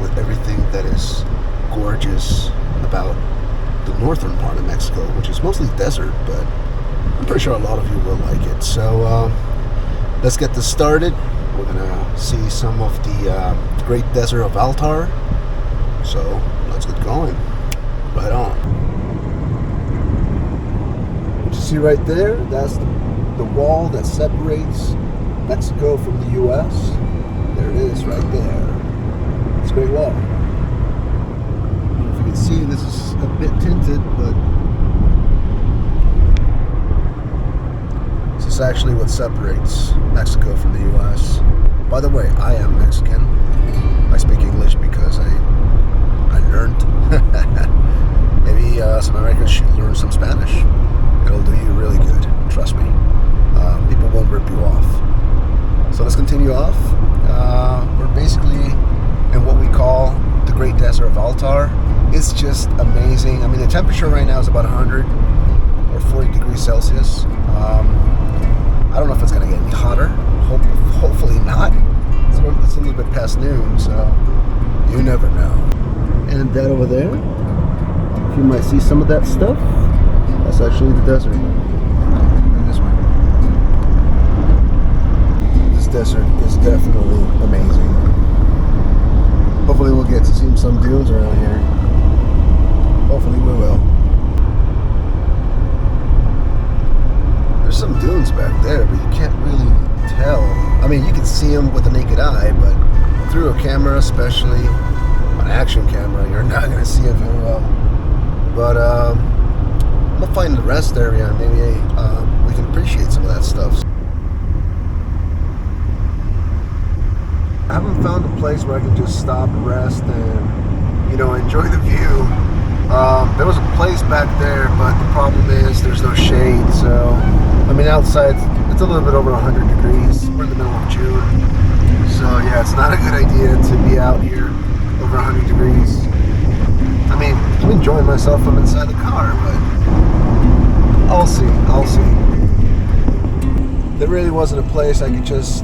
with everything that is gorgeous about the northern part of Mexico, which is mostly desert, but I'm pretty sure a lot of you will like it. So let's get this started. We're gonna see some of the Great Desert of Altar. So let's get going. Right on. What you see right there, that's the wall that separates Mexico from the U.S. There it is right there. It's a great wall. I don't know if you can see, this is a bit tinted, but this is actually what separates Mexico from the U.S. By the way, I am Mexican. I speak English because I learned. Maybe some Americans should learn some Spanish. It'll do you really good. Trust me. People won't rip you off. So let's continue off. We're basically in what we call the Great Desert of Altar. It's just amazing. I mean, the temperature right now is about 100 or 40 degrees Celsius. I don't know if it's going to get any hotter. Hopefully not. It's a little bit past noon, so you never know. And that over there, you might see some of that stuff. That's actually the desert. This way. This desert is definitely amazing. Hopefully we'll get to see some dunes around here. Hopefully we will. There's some dunes back there, but you can't really tell. I mean, you can see them with the naked eye, but through a camera, especially an action camera, you're not going to see it very well. But I'm going to find the rest area, and maybe we can appreciate some of that stuff. I haven't found a place where I can just stop and rest and, enjoy the view. There was a place back there, but the problem is there's no shade. So, I mean, outside it's a little bit over 100 degrees. We're in the middle of June. So, yeah, it's not a good idea to be out here over 100 degrees. I mean, I'm enjoying myself from inside the car, but I'll see. There really wasn't a place I could just,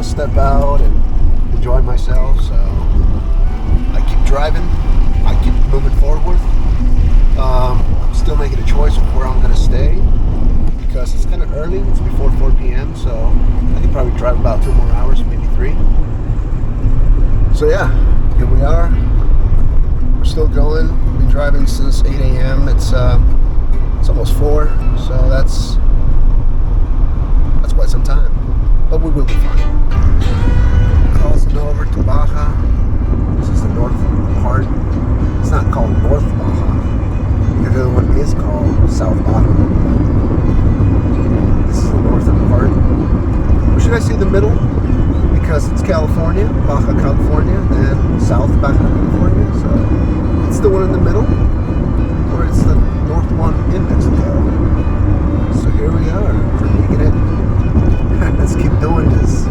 step out and enjoy myself. So I keep driving. I keep moving forward. I'm still making a choice of where I'm going to stay because it's kind of early. It's before 4 p.m. So I can probably drive about 2 more hours, maybe 3. So yeah, here we are. We're still going. We've been driving since 8 a.m. It's almost 4, so that's quite some time. But we will be fine. Crossing over to Baja. This is the north part. It's not called North Baja. The other one is called South Baja. This is the northern part. Or should I say the middle? Because it's California, Baja California, and South Baja California. So it's the one in the middle, or it's the north one in Mexico. So here we are. We're making it. Let's keep doing this.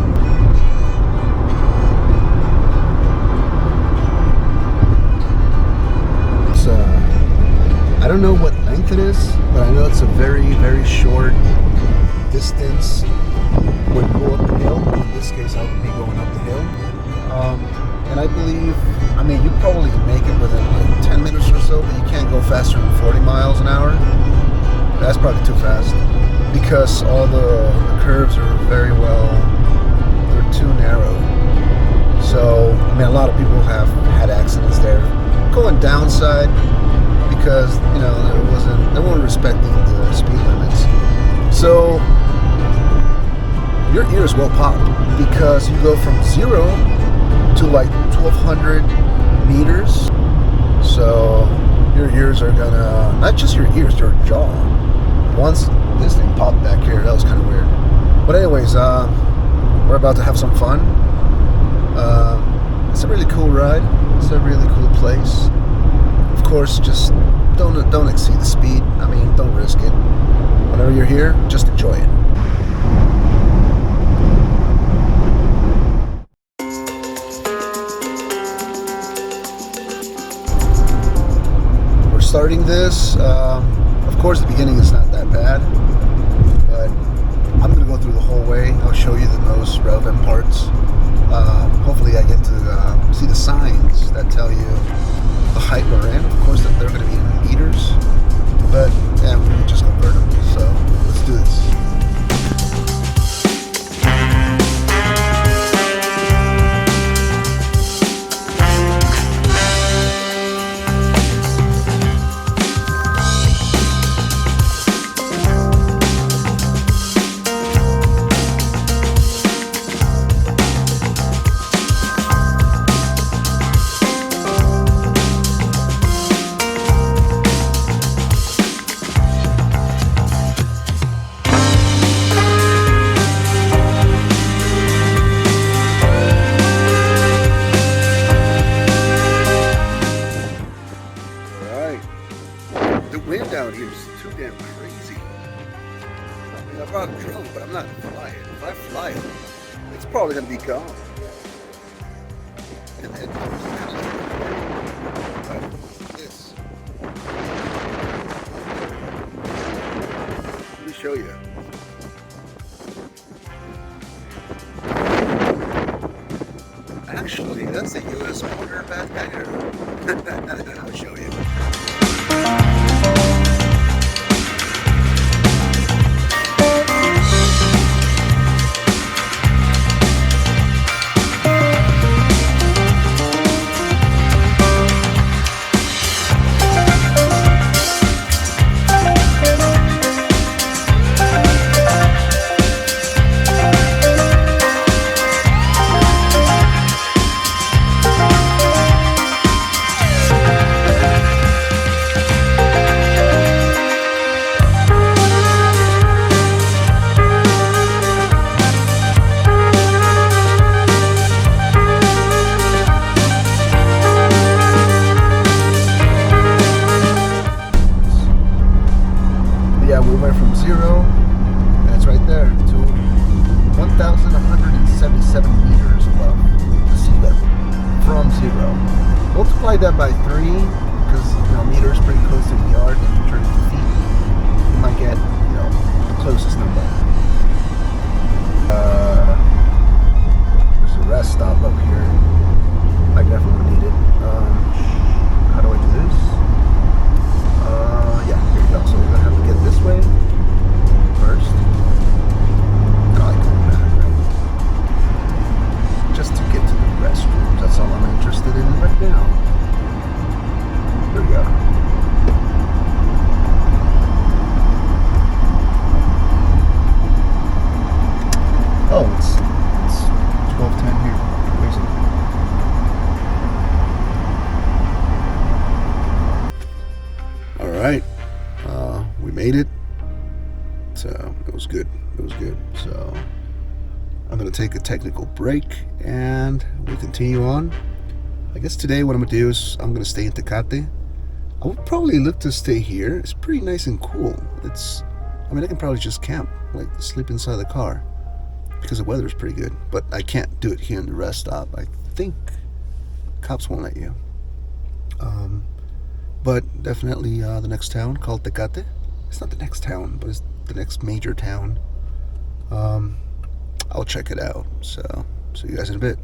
I don't know what length it is, but I know it's a very, very short distance when you go up the hill. In this case, I would be going up the hill. And I believe, you probably make it within like 10 minutes or so, but you can't go faster than 40 miles an hour. That's probably too fast because all the curves are very they're too narrow. So, a lot of people have had accidents there. Going downside, because they weren't respecting the speed limits. So your ears will pop because you go from 0 to like 1,200 meters. So your ears are gonna, not just your ears, your jaw. Once this thing popped back here, that was kind of weird. But anyways, we're about to have some fun. It's a really cool ride. It's a really cool place. Of course, just don't exceed the speed. Don't risk it. Whenever you're here, just enjoy it. We're starting this. Of course, the beginning is not that bad, but I'm going to go through the whole way. I'll show you the most relevant parts. Hopefully I get to see the signs I'm not flying. If I fly it, it's probably gonna be gone. And then this. Let me show you. Actually, that's the U.S. border back there. I'll show you. Yeah, we went from 0, and it's right there, to 1,177 meters above the sea level, from 0. Multiply that by 3, because meters pretty close to the yard, and you turn it to feet, you might get the closest number. There's a rest stop up here. I definitely need it. How do I do this? Yeah, here you go. So we're gonna have to get this way first. I like doing that, right? Just to get to the restrooms. That's all I'm interested in right now. There we go. Oh, it's 12:10 here. Crazy. All right. We made it. So it was good. It was good. So I'm going to take a technical break and we'll continue on. I guess today what I'm going to do is I'm going to stay in Tecate. I would probably look to stay here. It's pretty nice and cool. I can probably just camp, like sleep inside the car because the weather is pretty good. But I can't do it here in the rest stop. I think cops won't let you. But definitely the next town called Tecate. It's not the next town, but it's the next major town. I'll check it out. So, see you guys in a bit.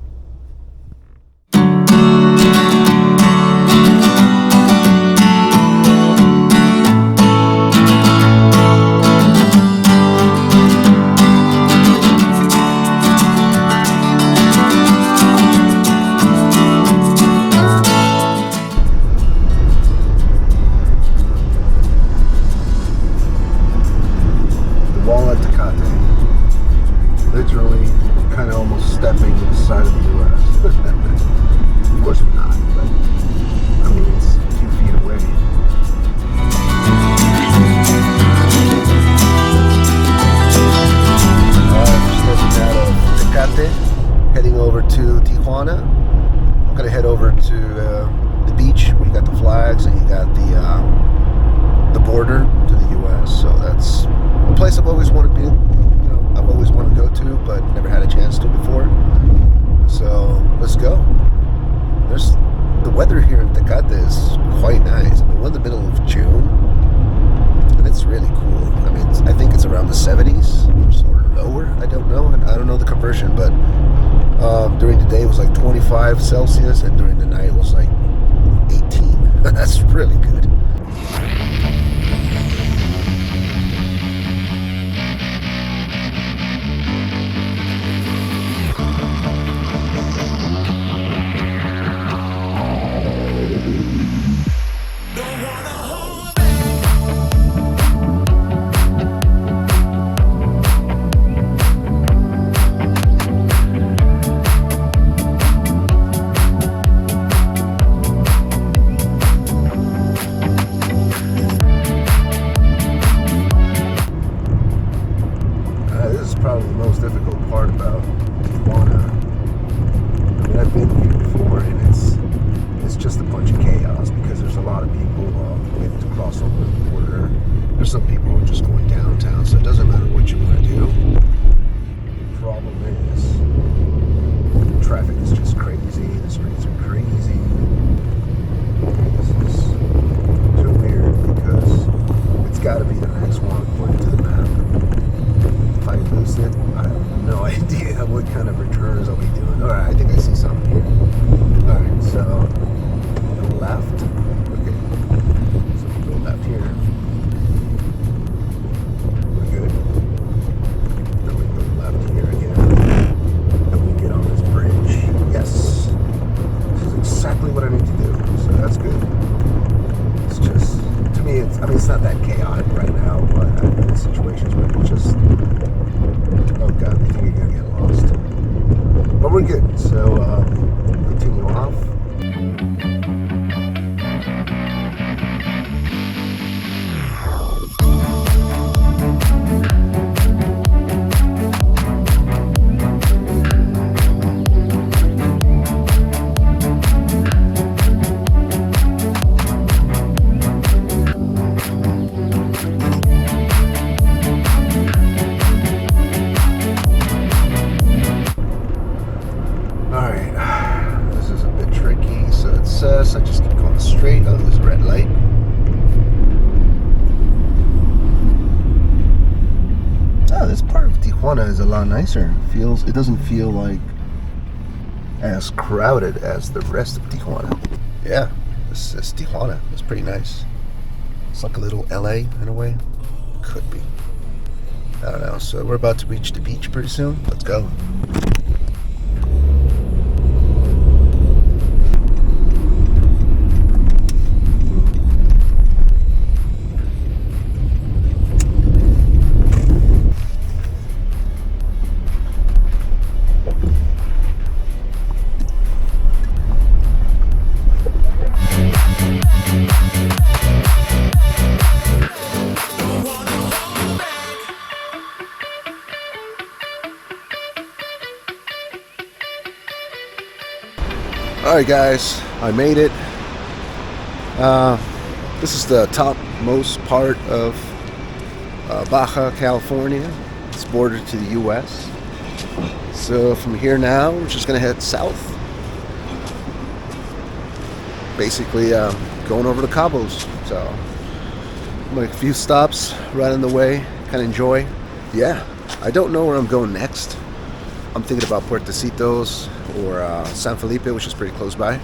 Literally, kind of almost stepping inside of the U.S. Of course we're not, but I mean it's a few feet away. Just looking out of Tecate, heading over to Tijuana. I'm gonna head over to the beach where you got the flags and you got the border to the U.S. So that's a place I've always wanted to be. I've always wanted to go to, but never had a chance to before. So let's go. The weather here in Tecate is quite nice. I mean, we're in the middle of June, and it's really cool. I mean, I think it's around the 70s or lower. I don't know. I don't know the conversion, but during the day it was like 25 Celsius, and during the night it was like 18. That's really good. what I need to do, so that's good. It's just, to me, it's not that chaotic right now, but I've been in situations where it's just, oh god, you think you're gonna get lost. But we're good, so continue off. I just keep going straight. Oh, there's a red light. Oh, this part of Tijuana is a lot nicer. It doesn't feel like as crowded as the rest of Tijuana. Yeah, this is Tijuana. It's pretty nice. It's like a little LA in a way. Could be. I don't know. So we're about to reach the beach pretty soon. Let's go. Alright guys, I made it. This is the topmost part of Baja California. It's bordered to the US. So from here now, we're just going to head south. Basically going over the Cabos. So make a few stops right on the way, kind of enjoy. Yeah, I don't know where I'm going next. I'm thinking about Puertecitos or San Felipe, which is pretty close by.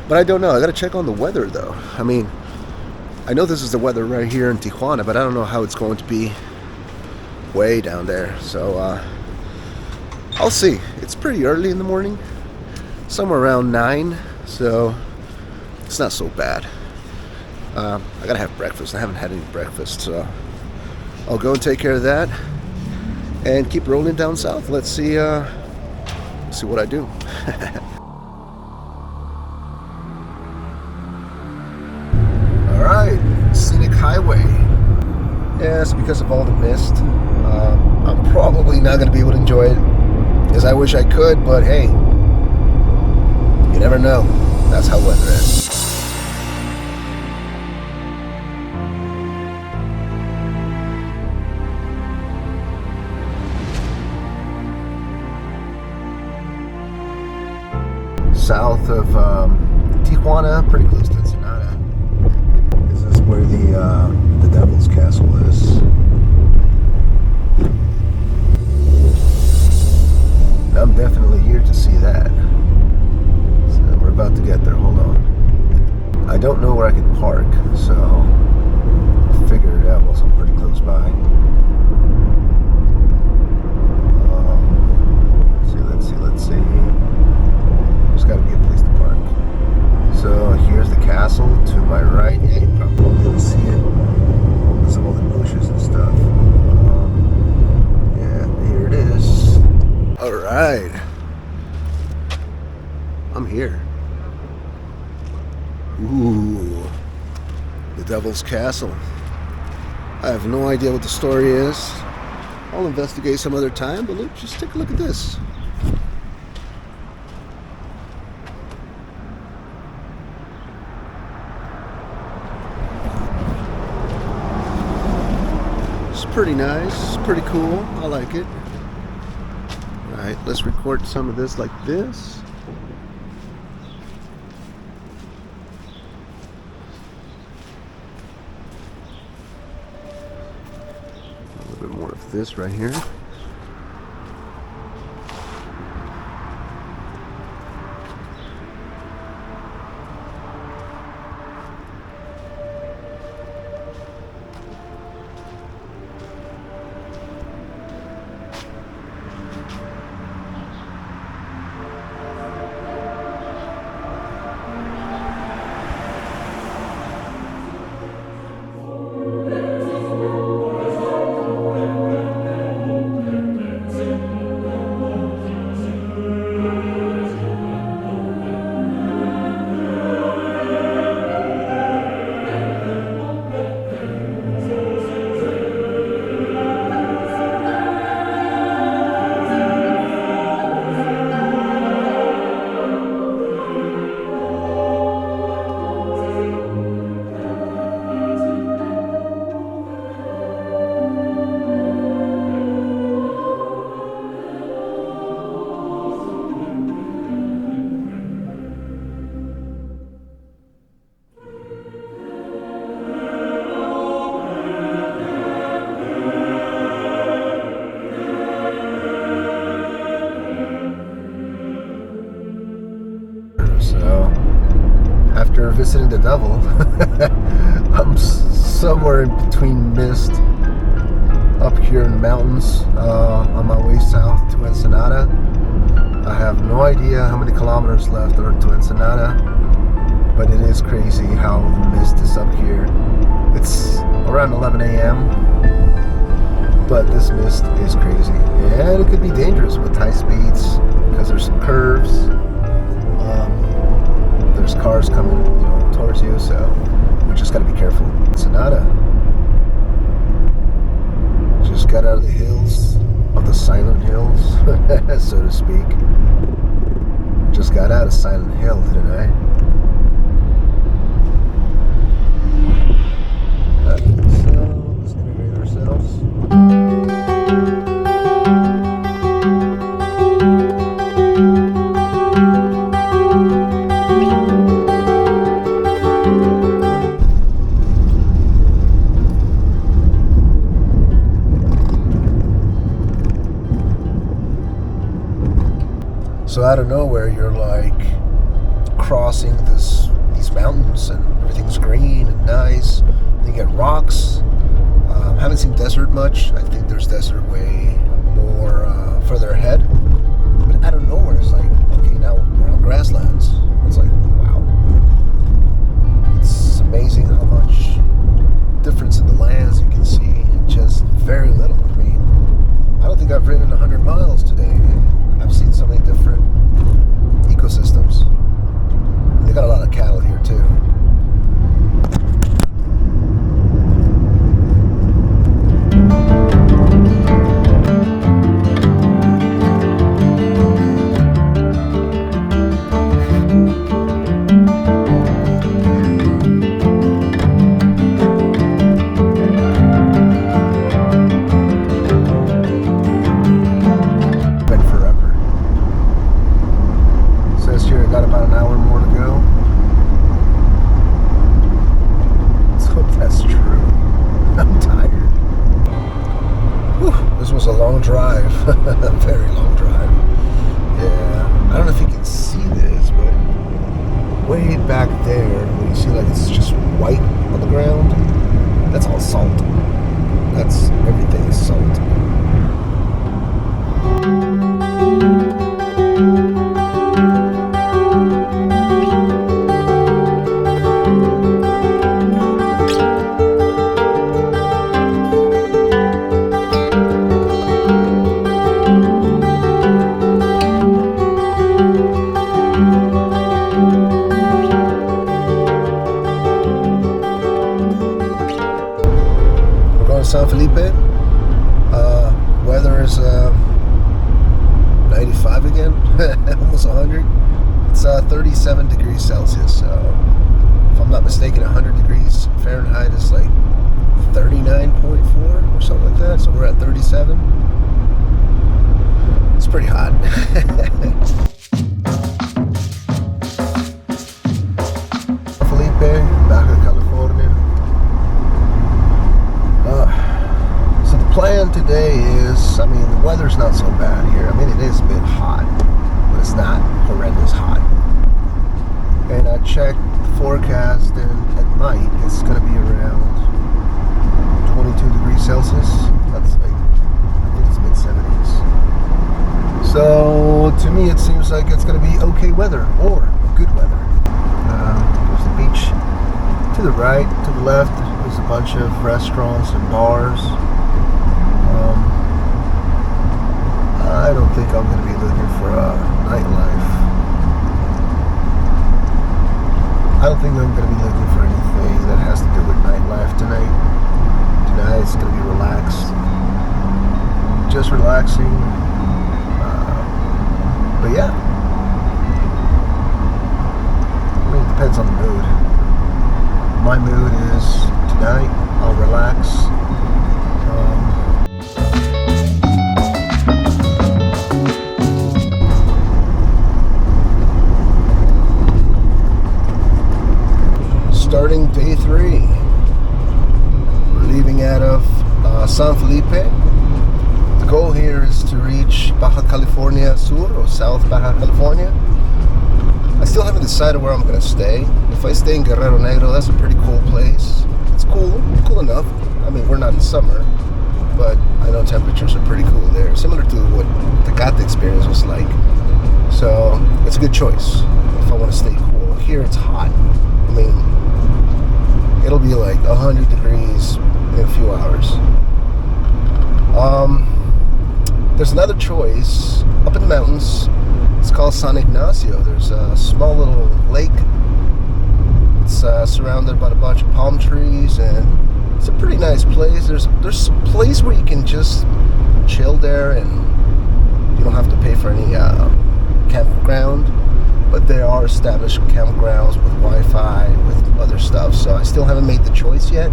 But I don't know. I got to check on the weather, though. I mean, I know this is the weather right here in Tijuana, but I don't know how it's going to be way down there. So I'll see. It's pretty early in the morning, somewhere around 9, so it's not so bad. I got to have breakfast. I haven't had any breakfast, so I'll go and take care of that and keep rolling down south. Let's see what I do. All right, scenic highway. Yeah, it's because of all the mist. I'm probably not going to be able to enjoy it as I wish I could, but hey, you never know. That's how weather is. South of Tijuana, pretty close to Ensenada. This is where the Devil's Castle is. And I'm definitely here to see that. So we're about to get there. Hold on. I don't know where I can park, so I'll figure it out once I'm pretty close by. Let's see. Got to be a place to park. So here's the castle to my right. Yeah, you probably won't be able to see it because of all the bushes and stuff. Yeah, here it is. All right, I'm here. Ooh, the Devil's Castle. I have no idea what the story is. I'll investigate some other time, but look, just take a look at this. Pretty nice, pretty cool. I like it. All right, let's record some of this like this. A little bit more of this right here. after visiting the devil. I'm somewhere in between mist up here in the mountains on my way south to Ensenada. I have no idea how many kilometers left are to Ensenada, but it is crazy how the mist is up here. It's around 11 a.m., but this mist is crazy, and it could be dangerous with high speeds because there's some curves. There's cars coming, towards you, so we just got to be careful. Ensenada. Just got out of the hills, of the silent hills, so to speak. Just got out of Silent Hill, didn't I? So, let's integrate ourselves. So out of nowhere, you're like crossing these mountains, and everything's green and nice. You get rocks. Haven't seen desert much. I think there's desert way more further ahead. But out of nowhere, it's like, okay, now we're on grasslands. It's like, wow. It's amazing how much difference in the lands you can see in just very little. I mean, I don't think I've ridden 100 miles today. I've seen so many different ecosystems. They got a lot of cattle here too. A long drive. A very long drive. Yeah, I don't know if you can see this, but way back there, where you see like it's just white on the ground, that's all salt. That's everything is salt. San Felipe. Weather is 95 again, almost 100. It's 37 degrees Celsius, so if I'm not mistaken, 100 degrees Fahrenheit is like 39.4 or something like that, so we're at 37. It's pretty hot. Felipe, Baja California. So the plan today is, I mean, the weather's not so bad here. I mean, it is a bit hot, but it's not horrendous hot. And I checked the forecast, and at night it's going to be around 22 degrees Celsius. That's like, I think it's mid-70s. So to me, it seems like it's going to be okay weather, or good weather. There's the beach to the right, to the left. There's a bunch of restaurants and bars. I don't think I'm going to be looking for a nightlife. I don't think I'm going to be looking for anything that has to do with nightlife tonight. Tonight it's going to be relaxed. Just relaxing. But yeah. I mean, it depends on the mood. My mood is tonight, I'll relax. Starting day 3. We're leaving out of San Felipe. The goal here is to reach Baja California Sur, or South Baja California. I still haven't decided where I'm going to stay. If I stay in Guerrero Negro, that's a pretty cool place. It's cool enough. I mean, we're not in summer, but I know temperatures are pretty cool there, similar to what the Tecate experience was like. So it's a good choice if I want to stay cool. Here it's hot. I mean, it'll be like 100 degrees in a few hours. There's another choice up in the mountains. It's called San Ignacio. There's a small little lake. It's surrounded by a bunch of palm trees, and it's a pretty nice place. There's a place where you can just chill there, and you don't have to pay for any campground. But there are established campgrounds with Wi-Fi, with other stuff. So I still haven't made the choice yet.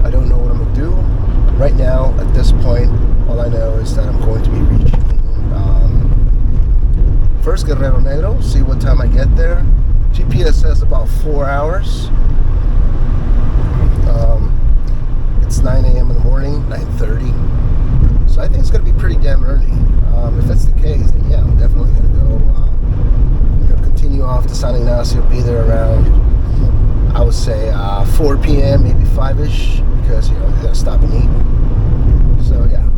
I don't know what I'm gonna do. Right now, at this point, all I know is that I'm going to be reaching first Guerrero Negro, see what time I get there. GPS says about 4 hours. It's 9 a.m. in the morning, 9:30. So I think it's going to be pretty damn early. If that's the case, then yeah, I'm definitely going to go continue off to San Ignacio, be there around, I would say 4 p.m., maybe 5-ish, because you got to stop and eat. So yeah,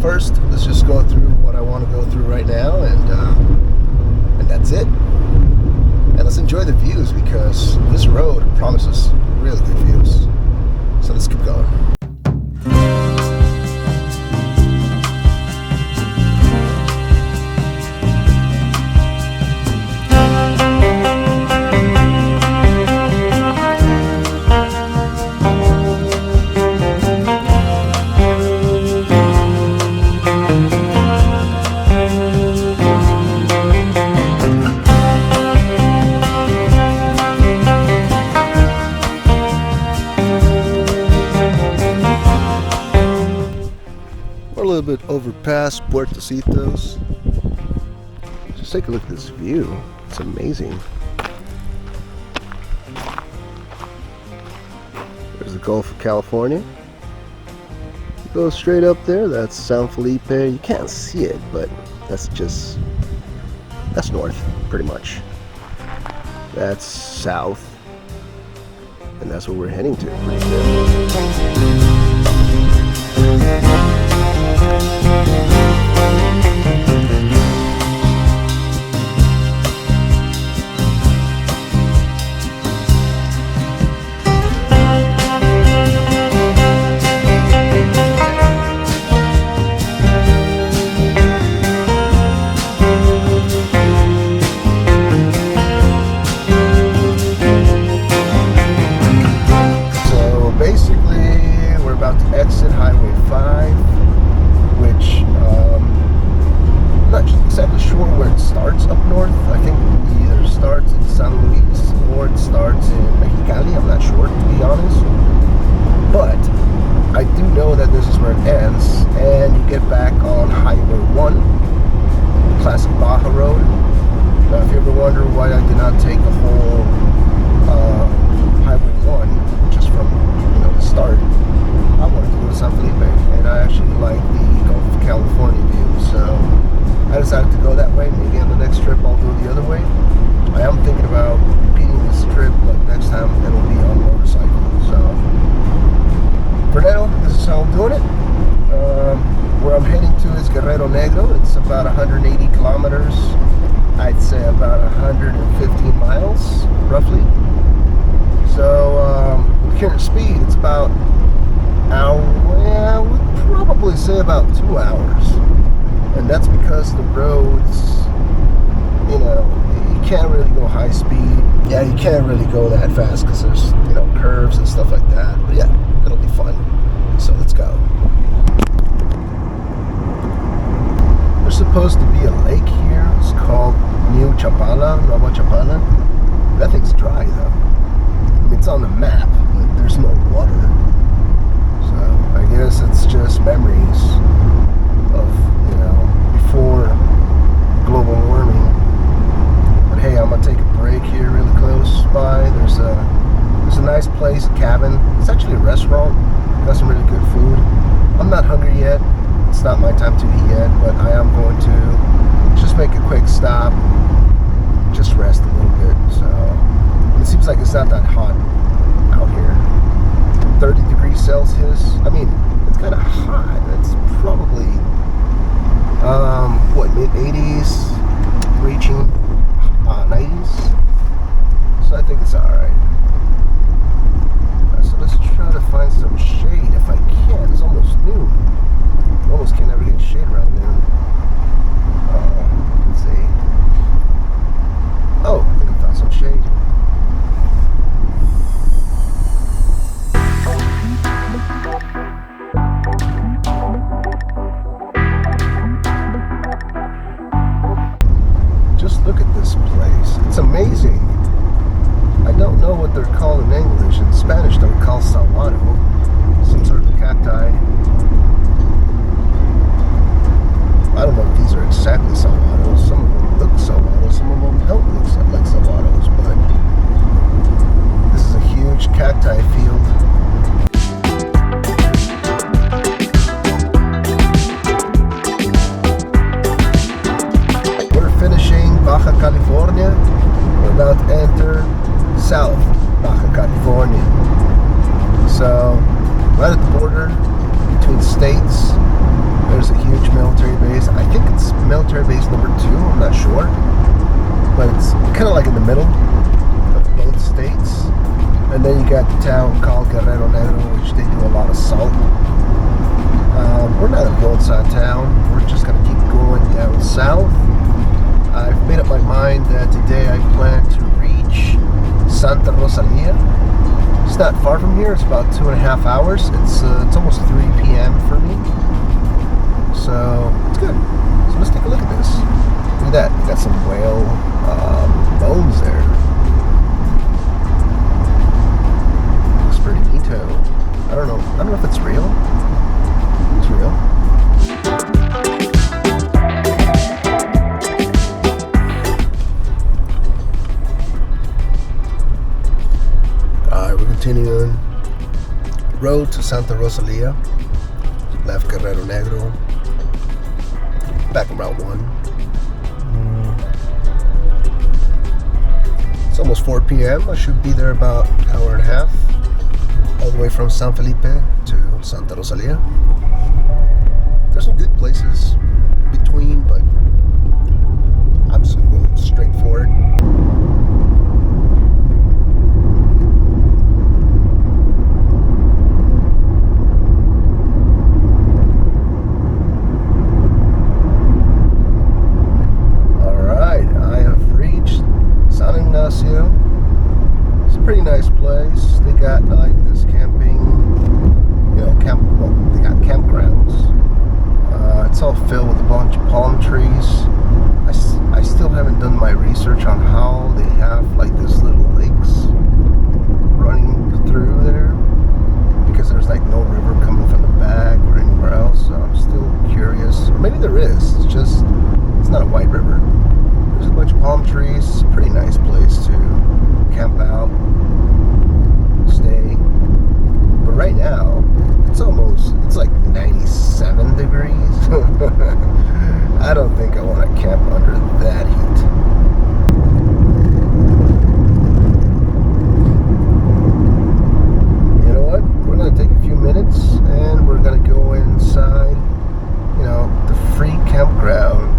first let's just go through what I want to go through right now, and that's it. And let's enjoy the views, because this road promises really good views. So let's keep going. A little bit over past Puertecitos. Just take a look at this view. It's amazing. There's the Gulf of California. Go straight up there. That's San Felipe. You can't see it, but that's north, pretty much. That's south, and that's where we're heading to. Pretty good. Exit Highway 5, which I'm not exactly sure where it starts up north. I think it either starts in San Luis or it starts in Mexicali. I'm not sure, to be honest. But I do know that this is where it ends, and you get back on Highway 1, classic Baja Road. Now, if you ever wonder why I did not take the whole Highway 1 just from the start, I wanted to go to San Felipe, and I actually like the Gulf of California view, so I decided to go that way. Maybe on the next trip I'll go the other way. I am thinking about repeating this trip, but next time it'll be on motorcycle. So for now, this is how I'm doing it. Where I'm heading to is Guerrero Negro. It's about 180 kilometers. I'd say about 115 miles, roughly. So with current speed, it's about I would probably say about 2 hours, and that's because the roads, you can't really go high speed. Yeah, you can't really go that fast because there's curves and stuff like that. But yeah, it'll be fun. So let's go. There's supposed to be a lake here. It's called Nueva Chapala. That thing's dry though. I mean, it's on the map, but there's no water. I guess it's just memories of, before global warming. But hey, I'm gonna take a break here really close by. There's a nice place, a cabin. It's actually a restaurant. Got some really good food. I'm not hungry yet. It's not my time to eat yet, but I am going to just make a quick stop, just rest a little bit. So it seems like it's not that hot out here. 30 degrees Celsius. I mean, it's kind of hot. It's probably mid 80s, reaching 90s. So I think it's all right. So let's try to find some shade if I can. It's almost noon. You almost can never get shade around noon. Let's see. Oh, I think I found some shade. Just look at this place. It's amazing. I don't know what they're called in English. In Spanish, they're called salado. Some sort of cacti. I don't know if these are exactly salvados. Some of them look salvados. Some of them don't look like salvados. But this is a huge cacti field. We're finishing Baja California. We're about to enter South Baja California. So, right at the border between states, there's a huge military base. I think it's military base number 2, I'm not sure. But it's kind of like in the middle of both states. And then you got the town called Guerrero Negro, which they do a lot of salt. We're not a roadside town. We're just going to keep going down south. I've made up my mind that today I plan to reach Santa Rosalia. It's not far from here. It's about 2.5 hours. It's almost 3 p.m. for me. So it's good. So let's take a look at this. Look at that. We got some whale bones there. Looks pretty neato. I don't know if it's real. It's real. We're continuing road to Santa Rosalia. Left Guerrero Negro. Back on Route 1. It's almost 4 p.m. I should be there about an hour and a half. All the way from San Felipe to Santa Rosalia. There's some good places between, but I'm just going to go straight for it. It's a pretty nice place. They got like this camping, they got campgrounds. It's all filled with a bunch of palm trees. I still haven't done my research on how they have like this little lakes running through there, because there's like no river coming from the back or anywhere else. So I'm still curious. Or maybe there is. It's not a white river. There's a bunch of palm trees. It's a pretty nice place to camp out, stay. But right now, it's like 97 degrees. I don't think I want to camp under that heat. You know what? We're going to take a few minutes and we're going to go inside, the free campground.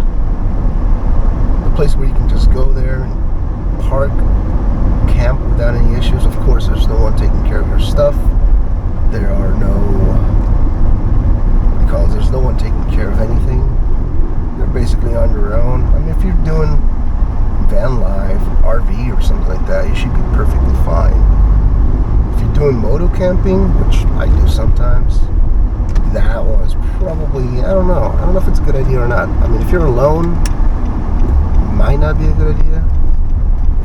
Place where you can just go there and park, camp without any issues. Of course, there's no one taking care of your stuff. There are there's no one taking care of anything. You're basically on your own. I mean, if you're doing van life, RV or something like that, you should be perfectly fine. If you're doing moto camping, which I do sometimes, that one's probably, I don't know if it's a good idea or not. I mean, if you're alone, might not be a good idea.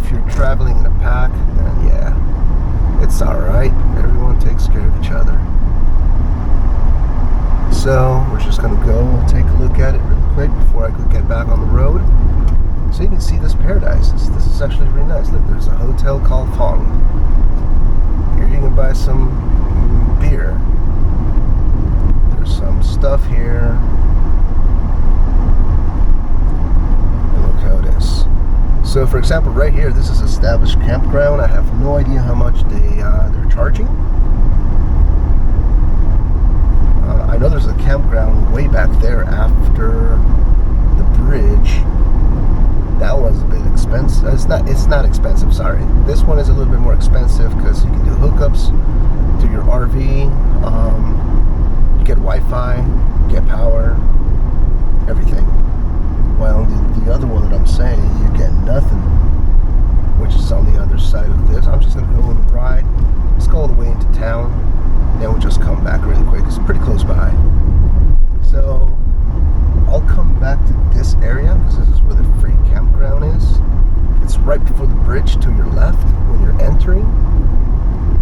If you're traveling in a pack, then yeah, it's alright. Everyone takes care of each other. So we're just gonna go take a look at it real quick before I get back on the road, so you can see this paradise. This is actually really nice. Look, there's a hotel called Fong. Here you can buy some beer. There's some stuff here. So So, for example, right here, this is established campground. I have no idea how much they're charging. I know there's a campground way back there after the bridge. That one's a bit expensive. It's not expensive. Sorry, this one is a little bit more expensive because you can do hookups to your RV. You get Wi-Fi, get power, everything. Well, the other one that I'm saying, you get nothing, which is on the other side of this. I'm just gonna go on the ride. Let's go all the way into town. Then we'll just come back really quick. It's pretty close by. So I'll come back to this area because this is where the free campground is. It's right before the bridge to your left when you're entering.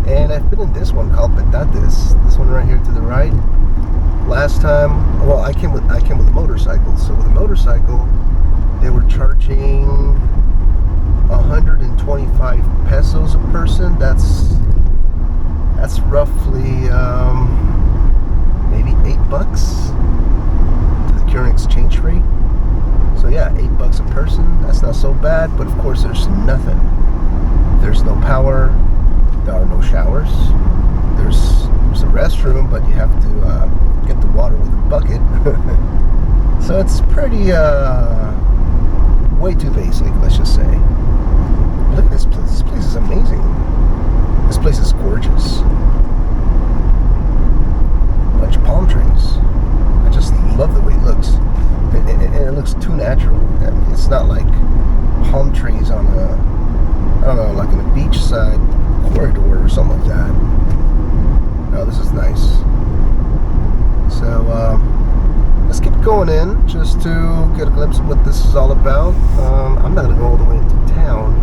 And I've been in this one called Petates. This one right here to the right. Last time, well, I came with a motorcycle. So with a motorcycle, they were charging 125 pesos a person. That's roughly maybe $8 to the current exchange rate. So yeah, $8 a person. That's not so bad, but of course there's nothing. There's no power. There are no showers. There's a restroom, but you have to get the water with a bucket. So it's pretty way too basic, let's just say. Look at this place. This place is amazing. This place is gorgeous. A bunch of palm trees. I just love the way it looks. And it looks too natural. I mean, it's not like palm trees on I don't know, like in a beachside corridor or something like that. No, this is nice. So, let's keep going in just to get a glimpse of what this is all about. I'm not going to go all the way into town.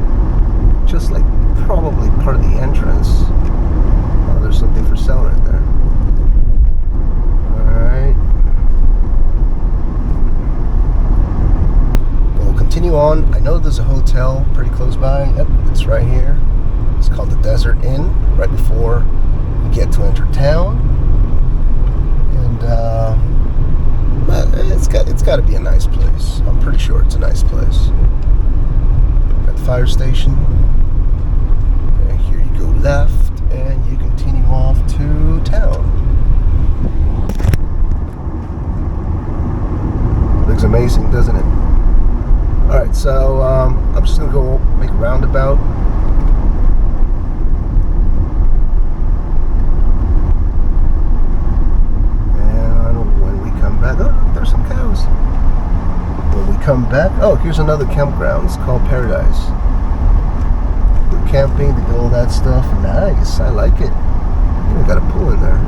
Just like probably part of the entrance. Oh, there's something for sale right there. Alright. We'll continue on. I know there's a hotel pretty close by. Yep, it's right here. It's called the Desert Inn, right before you get to enter town. And it's got to be a nice place. I'm pretty sure it's a nice place. Got the fire station. And here you go left, and you continue off to town. Looks amazing, doesn't it? Alright, so I'm just going to go make a roundabout. Come back. Oh, here's another campground. It's called Paradise. Do camping, they do all that stuff. Nice. I like it. Even got a pool in there.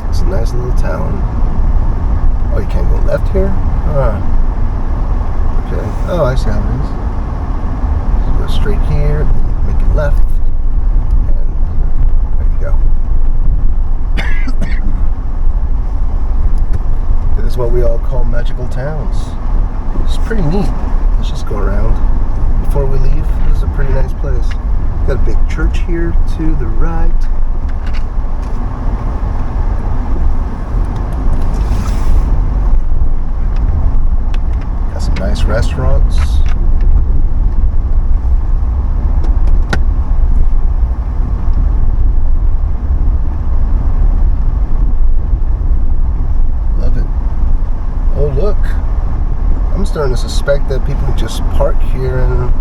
It's a nice little town. Oh, you can't go left here? Okay. Oh, I see how it is. Straight here, then you make it left, and there you go. This is what we all call magical towns. It's pretty neat. Let's just go around. Before we leave, this is a pretty nice place. Got a big church here to the right. Got some nice restaurants. Starting to suspect that people just park here and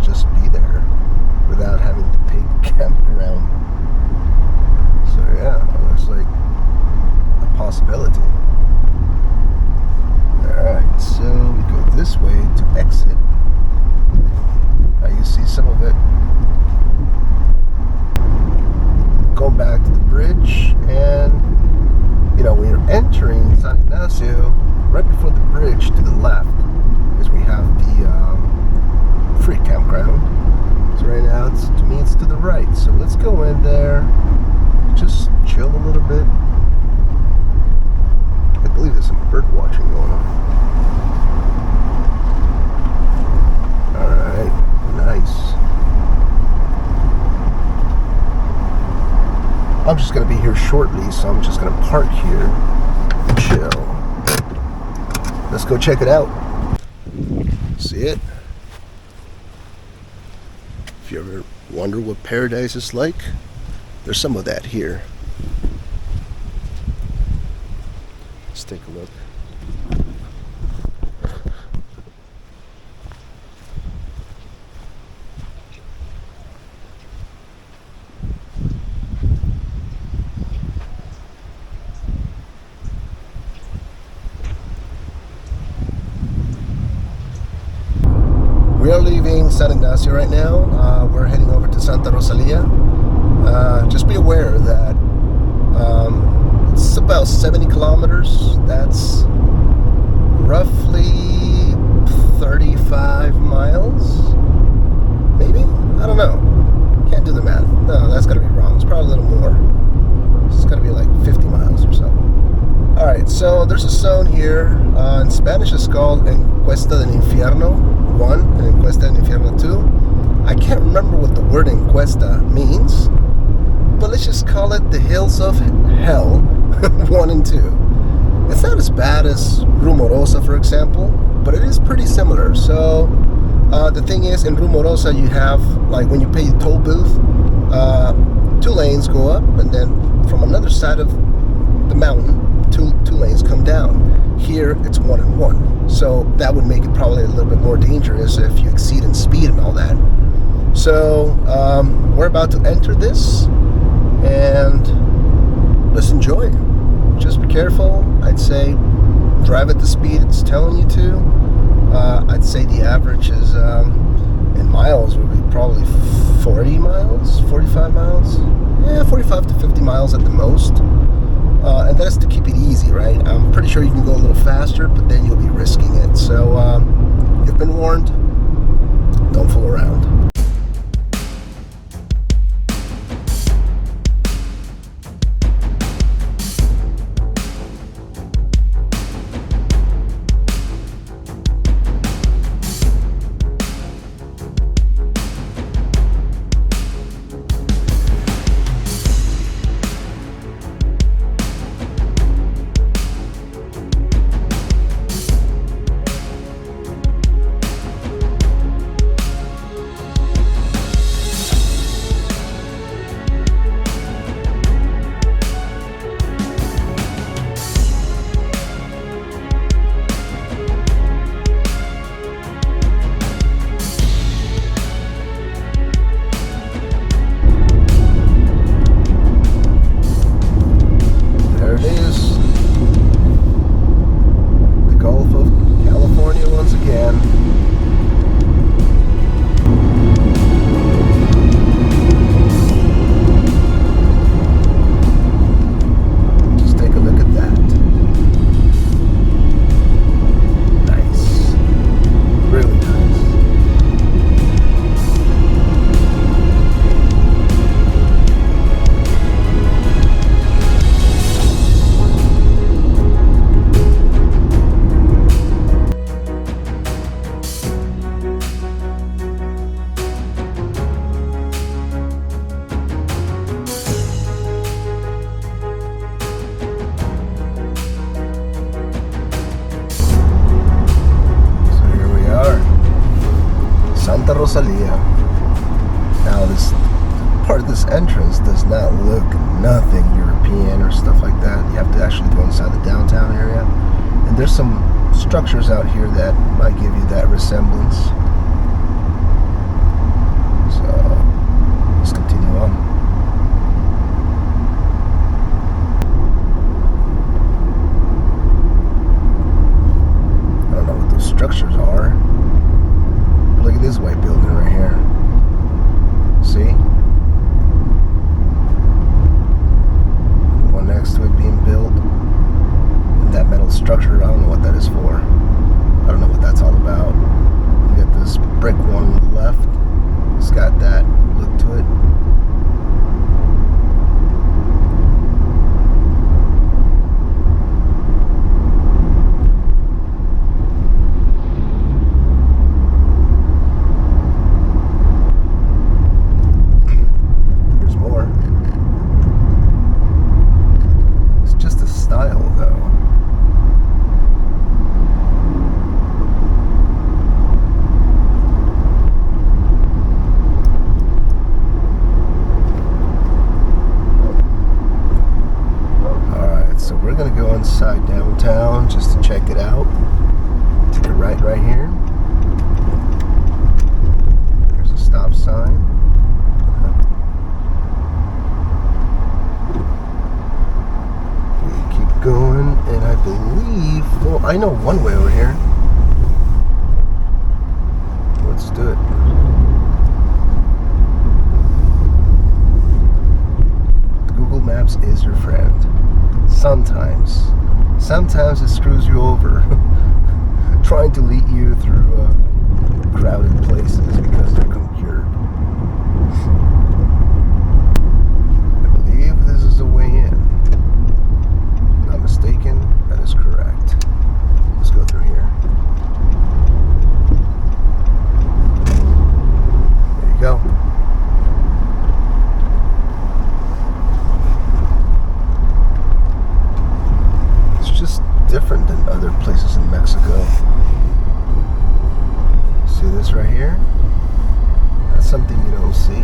just be there without having to pay campground. So yeah, that's like a possibility. Alright, so we go this way to exit. Now you see some of it. Going back to the bridge, and you know, when you're entering San Ignacio, right before the bridge to the left is we have the free campground. So right now, to me, it's to the right. So let's go in there, just chill a little bit. I believe there's some bird watching going on. Alright, nice. going to be here shortly, so I'm just going to park here and chill. Let's go check it out. See it? If you ever wonder what paradise is like, there's some of that here. Let's take a look. We are leaving San Ignacio right now. We're heading over to Santa Rosalia. Just be aware that it's about 70 kilometers. That's roughly 35 miles, maybe? I don't know. Can't do the math. No, that's gotta be wrong. It's probably a little more. It's gotta be like 50 miles or so. Alright, so there's a zone here. In Spanish it's called Encuesta del Infierno 1 and Encuesta del Infierno 2. I can't remember what the word encuesta means, but let's just call it the Hills of Hell 1 and 2. It's not as bad as Rumorosa, for example, but it is pretty similar. So the thing is, in Rumorosa you have, like when you pay the toll booth, 2 lanes go up, and then from another side of the mountain, two lanes come down. Here it's 1 and 1, so that would make it probably a little bit more dangerous if you exceed in speed and all that. So we're about to enter this, and let's enjoy. Just be careful. I'd say drive at the speed it's telling you to. I'd say the average is in miles would be probably 40 miles, 45 miles. Yeah, 45 to 50 miles at the most. And that's to keep it easy, right? I'm pretty sure you can go a little faster, but then you'll be risking it. So you've been warned. Don't fool around. Santa Rosalia. Now this part of this entrance does not look nothing European or stuff like that. You have to actually go inside the downtown area. And there's some structures out here that might give you that resemblance. So let's continue on. I don't know what those structures are. But look at this white building right here. See? The one next to it being built. And that metal structure, I don't know what that is for. I don't know what that's all about. You get this gonna go inside downtown just to check it out. Take a right here. There's a stop sign. We keep going, and I believe, well, I know one way over here. Let's do it. Google Maps is your friend. Sometimes it screws you over trying to lead you through crowded places because they're computer. I believe this is the way in. If I'm not mistaken, that is correct. Let's go through here. There you go. Just different than other places in Mexico. See this right here? That's something you don't see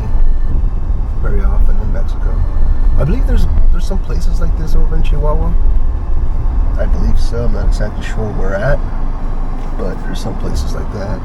very often in Mexico. I believe there's some places like this over in Chihuahua. I believe so. I'm not exactly sure where we're at, but there's some places like that.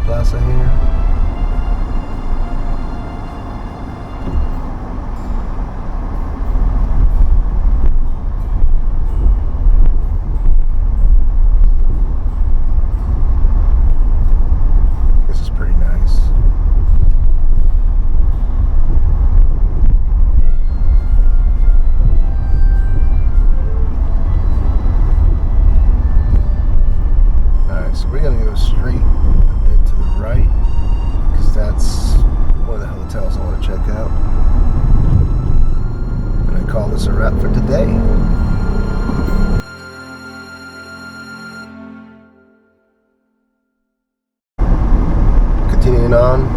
Plaza here. This is pretty nice. Alright, so we're gonna go straight to the right, because that's one of the hotels I want to check out. And I call this a wrap for today. Continuing on,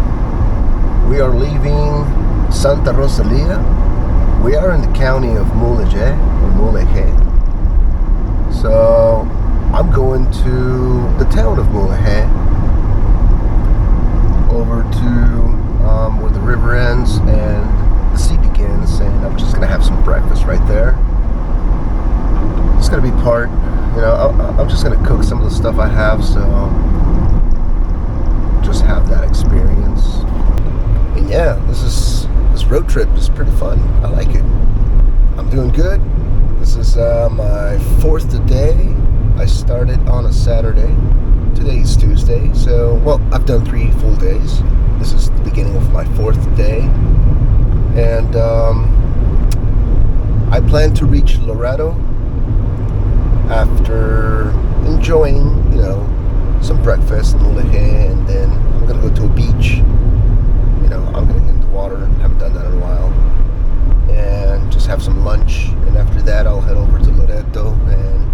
we are leaving Santa Rosalia. We are in the county of Mulegé, or Mulegé. So I'm going to the town of Mulegé, over to where the river ends and the sea begins, and I'm just gonna have some breakfast right there. It's gonna be part, I'm just gonna cook some of the stuff I have, so just have that experience. And yeah, this road trip is pretty fun. I like it. I'm doing good. This is my fourth day. I started on a Saturday. Today is Tuesday, so, well, I've done 3 full days. This is the beginning of my 4th day. And I plan to reach Laredo after enjoying, some breakfast in Mulegé, and then I'm going to go to a beach. I'm going to get in the water. Haven't done that in a while. And just have some lunch. And after that, I'll head over to Loreto and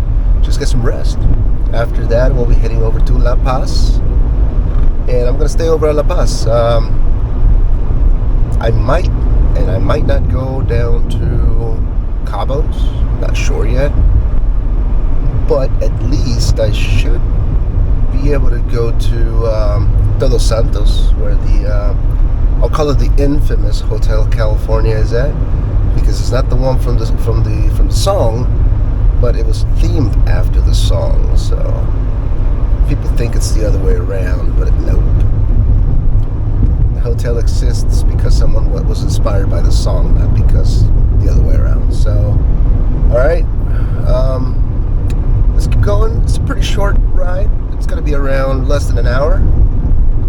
just get some rest. After that, we'll be heading over to La Paz, and I'm gonna stay over at La Paz. I might not go down to Cabos, not sure yet, but at least I should be able to go to Todos Santos, where I'll call it the infamous Hotel California is at, because it's not the one from the song, but it was themed after the song, so people think it's the other way around, but nope. The hotel exists because someone was inspired by the song, not because the other way around. So, alright, let's keep going. It's a pretty short ride. It's going to be around less than an hour.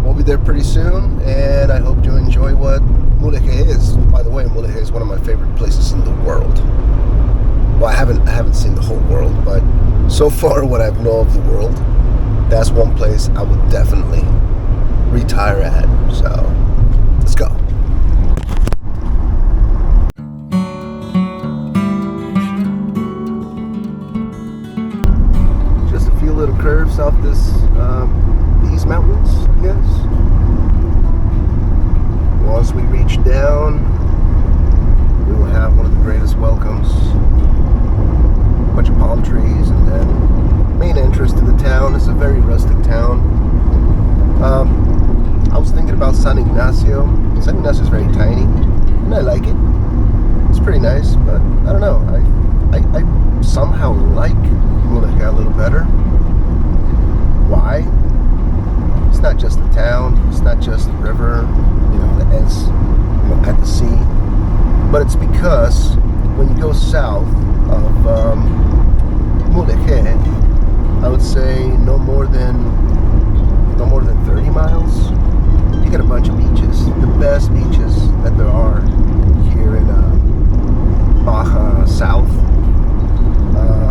We'll be there pretty soon, and I hope you enjoy what Mulegé is. By the way, Mulegé is one of my favorite places in the world. Well, I haven't seen the whole world, but so far what I know of the world, that's one place I would definitely retire at. So, let's go. off these mountains, I guess. Once we reach down, we will have one of the greatest welcomes. A bunch of palm trees, and then main entrance to the town is a very rustic town. I was thinking about San Ignacio. San Ignacio is very tiny, and I like it. It's pretty nice, but I don't know. I somehow like Mulegé a little better. Why? It's not just the town. It's not just the river, that ends, at the sea. But it's because when you go south of Mulegé, I would say no more than 30 miles, you get a bunch of beaches. The best beaches that there are here in Baja South.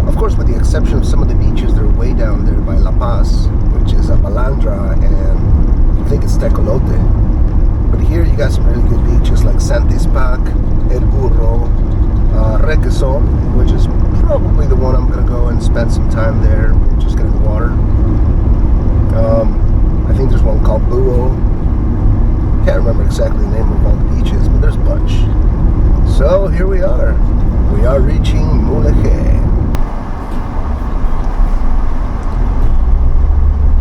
Of course, with the exception of some of the beaches that are way down there by La Paz, which is Balandra, and I think it's Tecolote. But here you got some really good beaches like Santispac, El Burro, Requesón, which is probably the one I'm going to go and spend some time there, just get in the water. I think there's one called Buo. Can't remember exactly the name of all the beaches, but there's a bunch. So here we are. We are reaching Mulegé.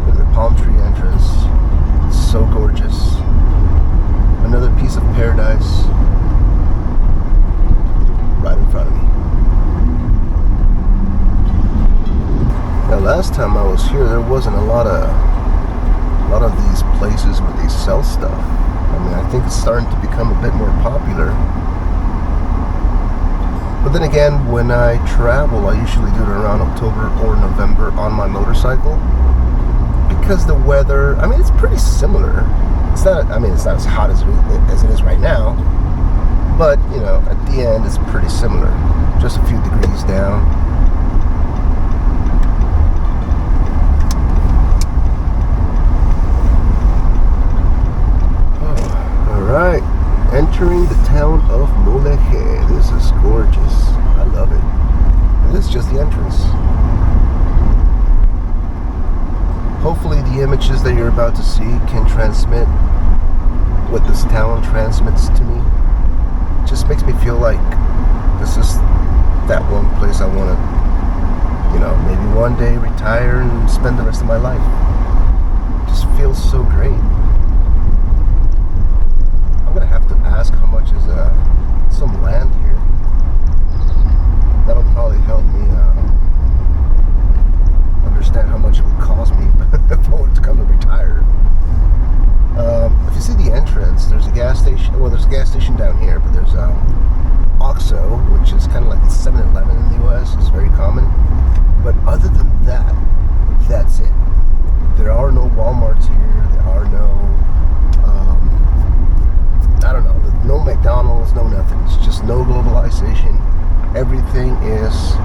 Look at the palm tree entrance. It's so gorgeous. Another piece of paradise right in front of me. Now, last time I was here, there wasn't a lot of these places where they sell stuff. I mean, I think it's starting to become a bit more popular. But then again, when I travel, I usually do it around October or November on my motorcycle, because the weather, I mean, it's pretty similar. It's not as hot as it is right now, but at the end it's pretty similar, just a few degrees down. Alright, entering the town of Mulegé. This is gorgeous. I love it. And this is just the entrance. Hopefully the images that you're about to see can transmit what this town transmits to me. It just makes me feel like this is that one place I want to, maybe one day retire and spend the rest of my life. It just feels so great. I'm going to have to ask how much is some land here. That'll probably help me understand how much it would cost me if I wanted to come and retire. If you see the entrance, there's a gas station. Well, there's a gas station down here, but there's Oxxo, which is kind of like the 7-Eleven in the U.S. It's very common. But other than that, that's it. There are no Walmarts here. There are no, no McDonald's, no nothing. It's just no globalization. Everything is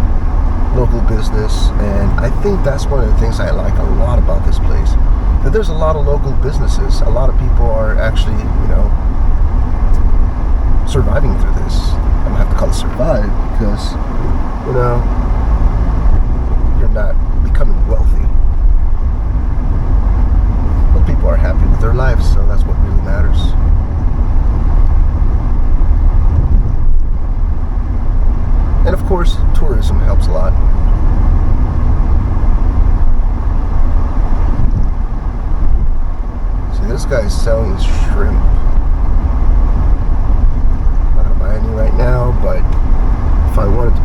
local business, and I think that's one of the things I like a lot about this place. That there's a lot of local businesses. A lot of people are actually, surviving through this. I'm gonna have to call it survive because, you're not becoming wealthy. But people are happy with their lives, so that's what really matters. And of course, tourism helps a lot. See, this guy's selling shrimp. I'm not gonna buy any right now, but if I wanted to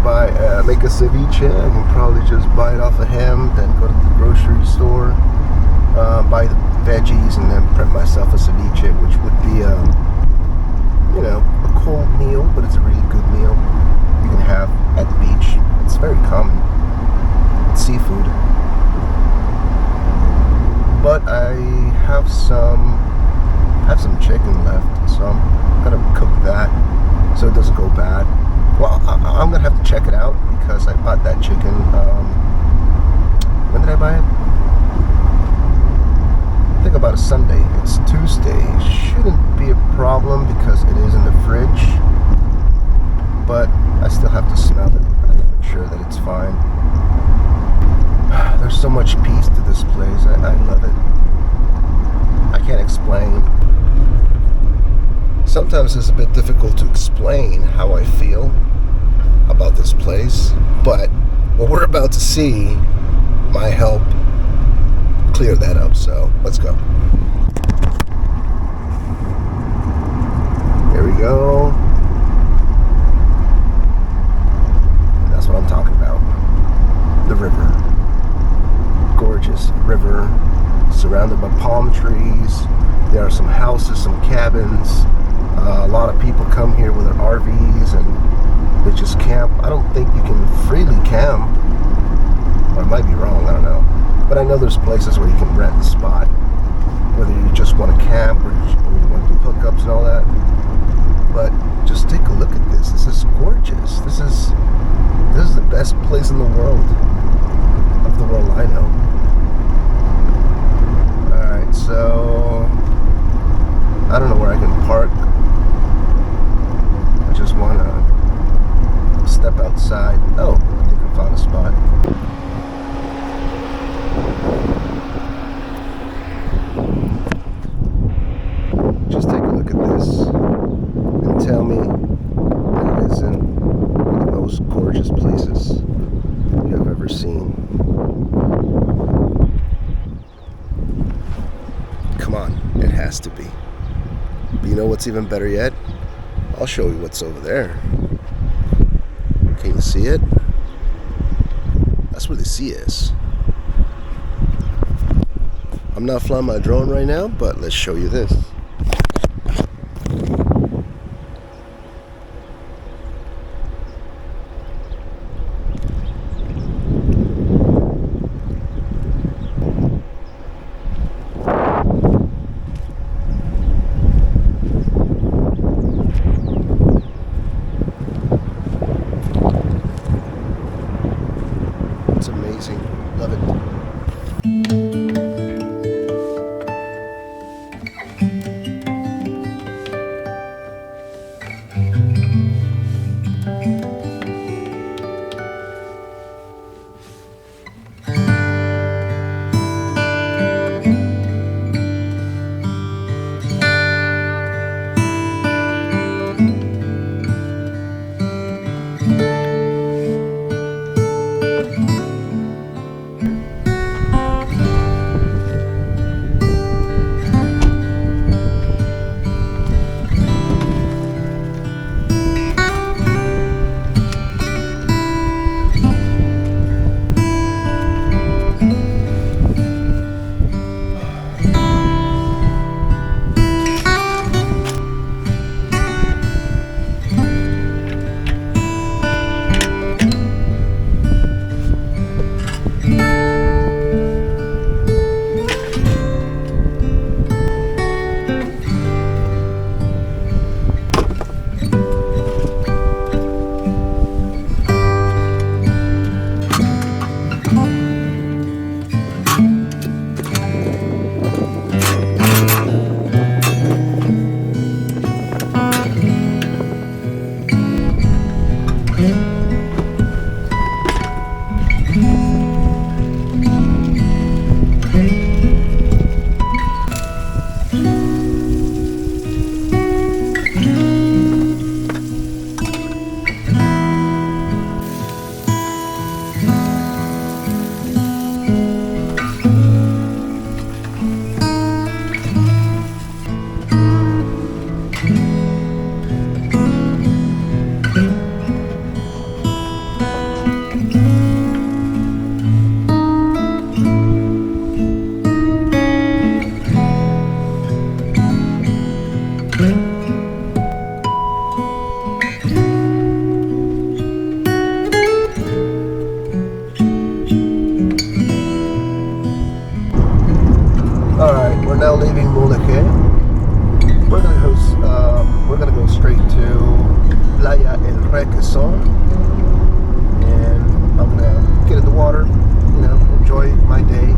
make a ceviche, I can probably just buy it off of him, then go to the grocery store, buy the veggies, and then prep myself a ceviche, which would be a cold meal, but it's a really good meal you can have at the beach. It's very common. It's seafood. But I have some chicken left, so I'm gonna cook that so it doesn't go bad. Well, I'm gonna have to check it out because I bought that chicken. When did I buy it? I think about a Sunday. It's Tuesday. Shouldn't be a problem because it is in the fridge, but I still have to smell it. I have to make sure that it's fine. There's so much peace to this this place. I love it. I can't explain. Sometimes it's a bit difficult to explain how I feel about this place, but what we're about to see might help clear that up. So let's go. Here we go. And that's what I'm talking about. The river. Gorgeous river surrounded by palm trees. There are some houses, some cabins. A lot of people come here with their RVs and they just camp. I don't think you can freely camp. Or I might be wrong, I don't know. But I know there's places where you can rent a spot, whether you just want to camp or you want to do hookups and all that. But just take a look at this. This is gorgeous. This is the best place in the world, of the world I know. Alright, so I don't know where I can park. I just want to step outside. Oh, I think I found a spot. Just take a look at this and tell me that it isn't one of the most gorgeous places you have ever seen. Come on, it has to be. But you know what's even better yet? I'll show you what's over there. Can you see it? That's where the sea is. I'm not flying my drone right now, but let's show you this. It's amazing. Love it. We're now leaving Mulegé. We're gonna go straight to Playa El Requesón, and I'm gonna get in the water, enjoy my day.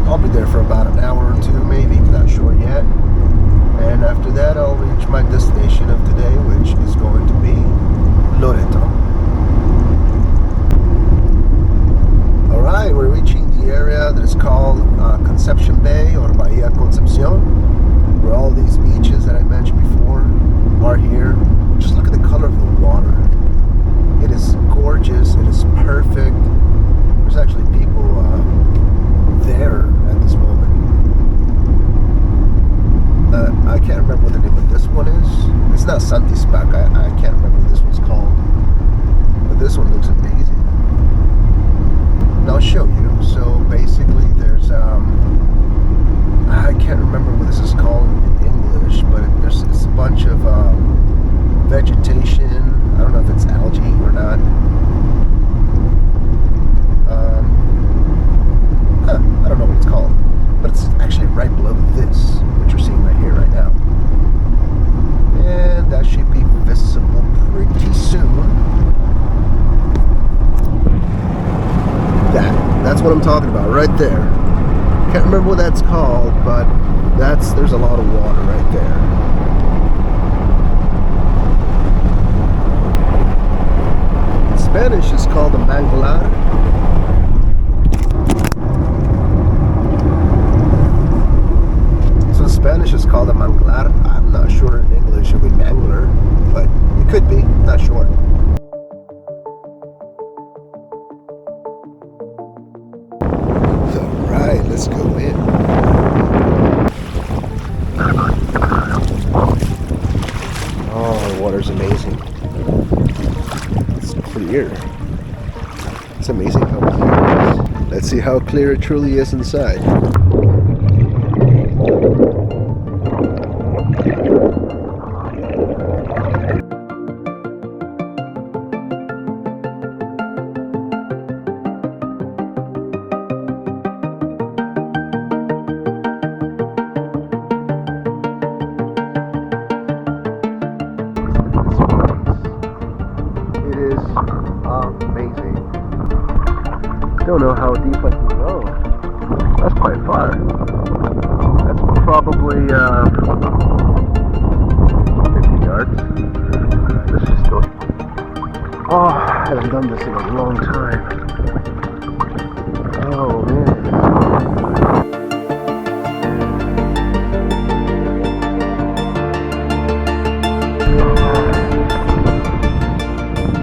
I'll be there for about an hour or two, maybe, not sure yet. And after that, I'll reach my destination of today, which is going to be Loreto. Alright, we're reaching the area that is called spec. I can't remember what this one's called, but this one looks amazing. And I'll show you. So basically, there's I can't remember what this is called in English, but it's a bunch of vegetation. I don't know if it's algae or not. I don't know what it's called, but it's actually right below this, what you're seeing right here, right now. And that should be visible pretty soon. That's what I'm talking about, right there. Can't remember what that's called, but there's a lot of water right there. In Spanish, it's called a manglar. So in Spanish, it's called a manglar. I'm not sure in English it would be mangler, but it could be. Not sure. All right, let's go in. Oh, the water's amazing. It's clear. It's amazing how clear it is. Let's see how clear it truly is inside. Amazing. Don't know how deep I can go. That's quite far. That's probably 50 yards. Let's just go. Oh, I haven't done this in a long time. Oh man.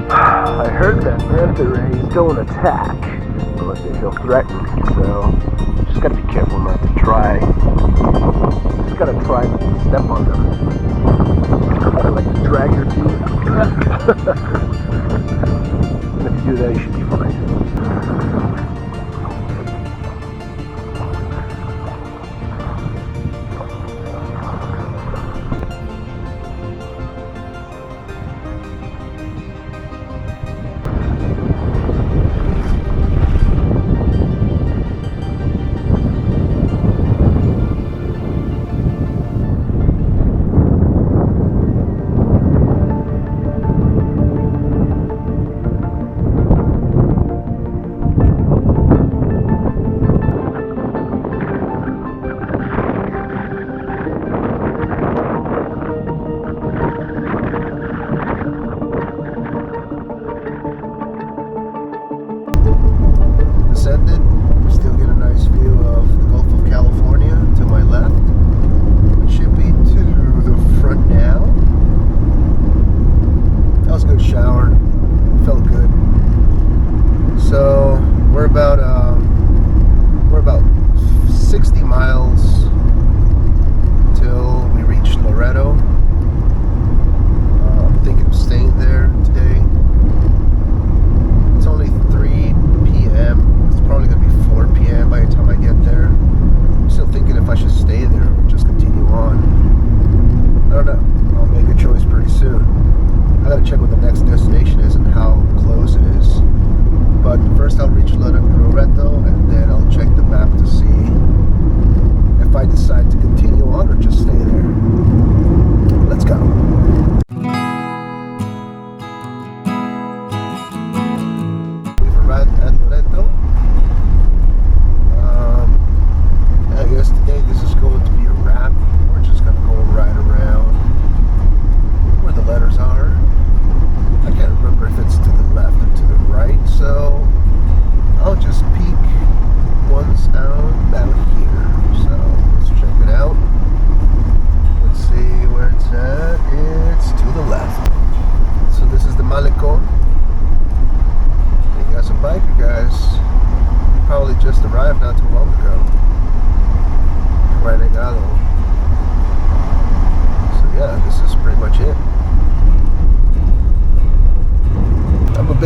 I heard that manta rays don't attack unless they feel threatened, so just gotta be careful not to try. Just gotta try not to step on them. I like to drag your feet. And if you do that, you should be fine.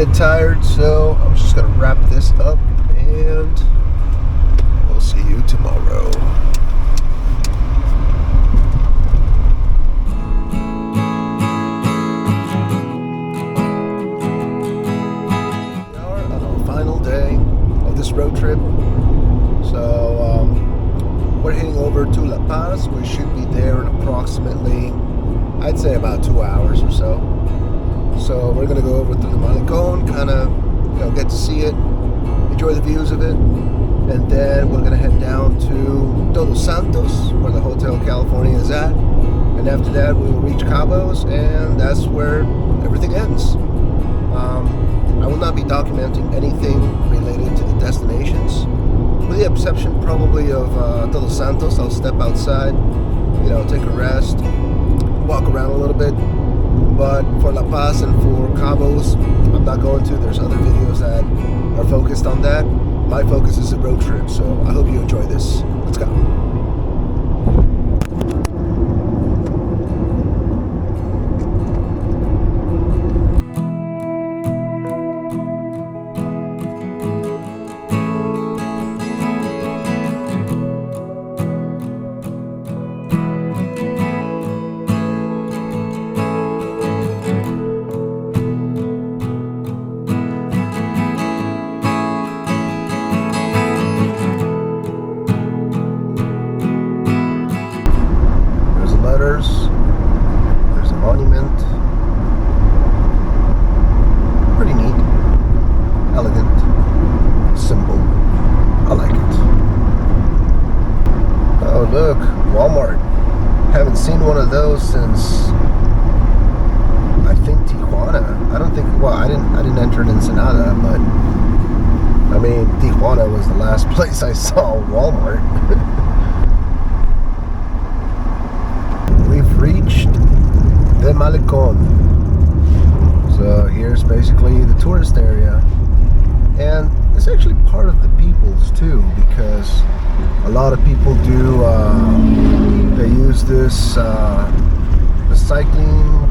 bit tired, so I'm just gonna wrap this up and we'll see you tomorrow. We are on our final day of this road trip. So we're heading over to La Paz. We should be there in approximately, I'd say about 2 hours or so. So we're gonna go over to the Malecón, kind of, get to see it, enjoy the views of it, and then we're gonna head down to Todos Santos, where the Hotel California is at. And after that, we will reach Cabos, and that's where everything ends. I will not be documenting anything related to the destinations, with the exception probably of Todos Santos. I'll step outside, take a rest, walk around a little bit. But for La Paz and for Cabos, I'm not going to. There's other videos that are focused on that. My focus is a road trip, so I hope you enjoy this. Let's go. There's a monument. Pretty neat, elegant, simple. I like it. Oh look, Walmart. Haven't seen one of those since I think Tijuana. I didn't enter in Ensenada, but I mean Tijuana was the last place I saw Walmart. Reached the Malecón. So here's basically the tourist area, and it's actually part of the people's too, because a lot of people do they use this the cycling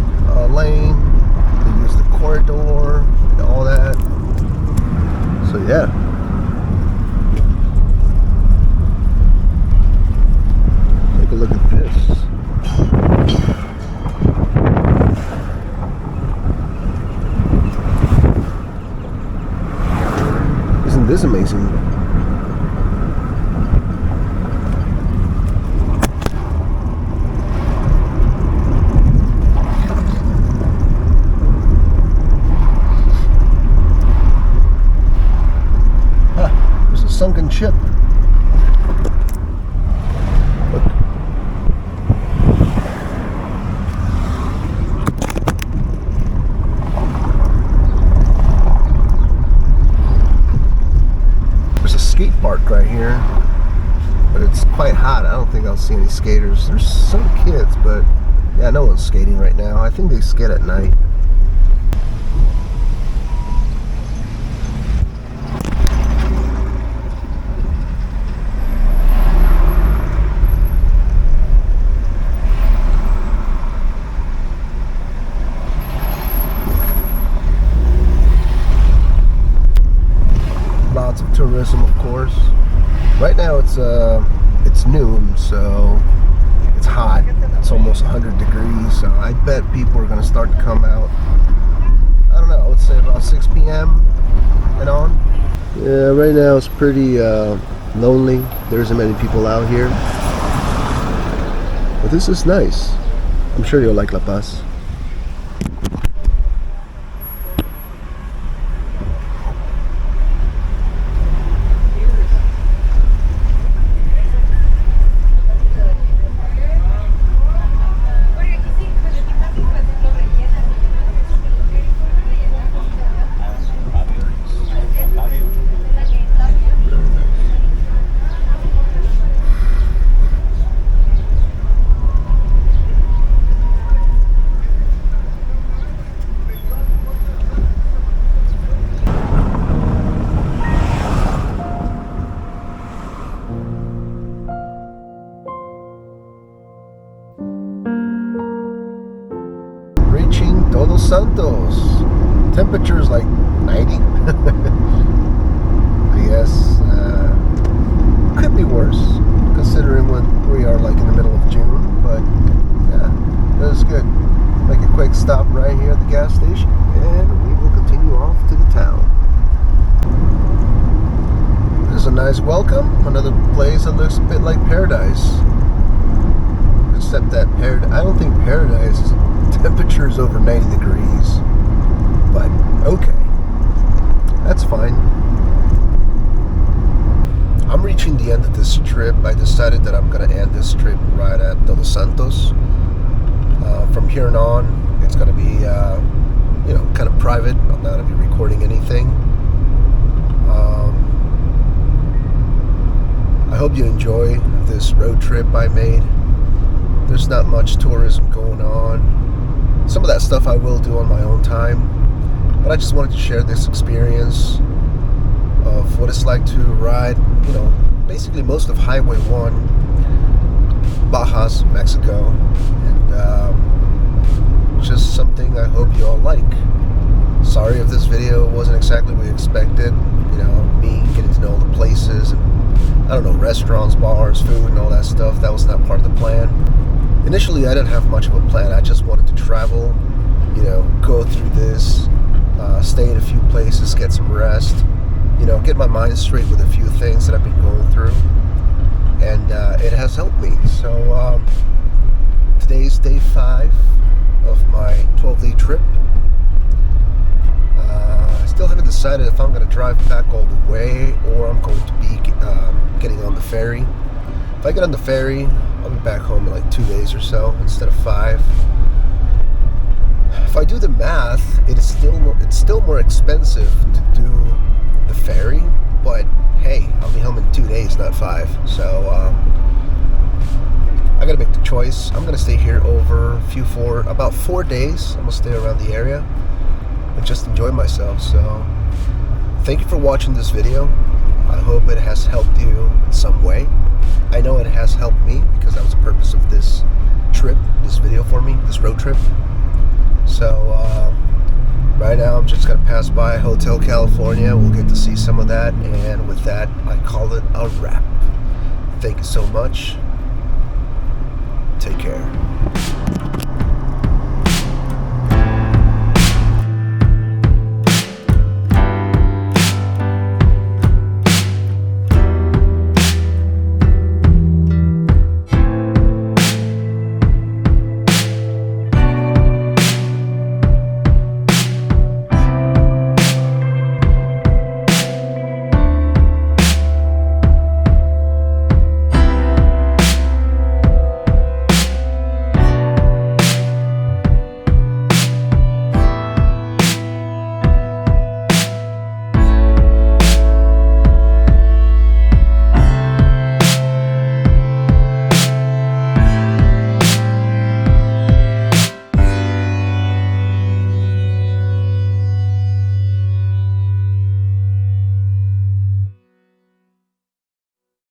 lane, they use the corridor and all that. So yeah, take a look at this. Isn't this amazing? There's a sunken ship. Look. Skate park right here, but it's quite hot. I don't think I'll see any skaters. There's some kids, but yeah, no one's skating right now. I think they skate at night. Lots of tourism, of course. Right now it's noon, so it's hot. It's almost 100 degrees, so I bet people are going to start to come out. I don't know, I would say about 6 p.m. and on. Yeah, right now it's pretty lonely. There isn't many people out here, but this is nice. I'm sure you'll like La Paz. Santos. Temperature is like 90. I guess could be worse considering when we are like in the middle of June, but yeah, that was good. Make a quick stop right here at the gas station and we will continue off to the town. There's a nice welcome, another place that looks a bit like paradise. Except that I don't think paradise temperature is over 90 degrees. But okay, that's fine. I'm reaching the end of this trip. I decided that I'm going to end this trip right at Todos Santos. From here on, it's going to be, kind of private. I'm not going to be recording anything. I hope you enjoy this road trip I made. There's not much tourism going on. Some of that stuff I will do on my own time. But I just wanted to share this experience of what it's like to ride, basically most of Highway 1, Bajas, Mexico. And just something I hope you all like. Sorry if this video wasn't exactly what we expected. Me getting to know all the places and, restaurants, bars, food, and all that stuff. That was not part of the plan. Initially, I didn't have much of a plan. I just wanted to travel, go through this, stay in a few places, get some rest, get my mind straight with a few things that I've been going through. And it has helped me. So today's day 5 of my 12-day trip. I still haven't decided if I'm going to drive back all the way or I'm going to be getting on the ferry. If I get on the ferry, I'll be back home in like 2 days or so instead of 5. If I do the math, it's still more expensive to do the ferry, but hey, I'll be home in 2 days, not 5. So I gotta make the choice. I'm gonna stay here for about 4 days. I'm gonna stay around the area and just enjoy myself. So thank you for watching this video. I hope it has helped you in some way. I know it has helped me because that was the purpose of this trip, this video for me, this road trip. So right now I'm just gonna pass by Hotel California. We'll get to see some of that, and with that I call it a wrap. Thank you so much. Take care.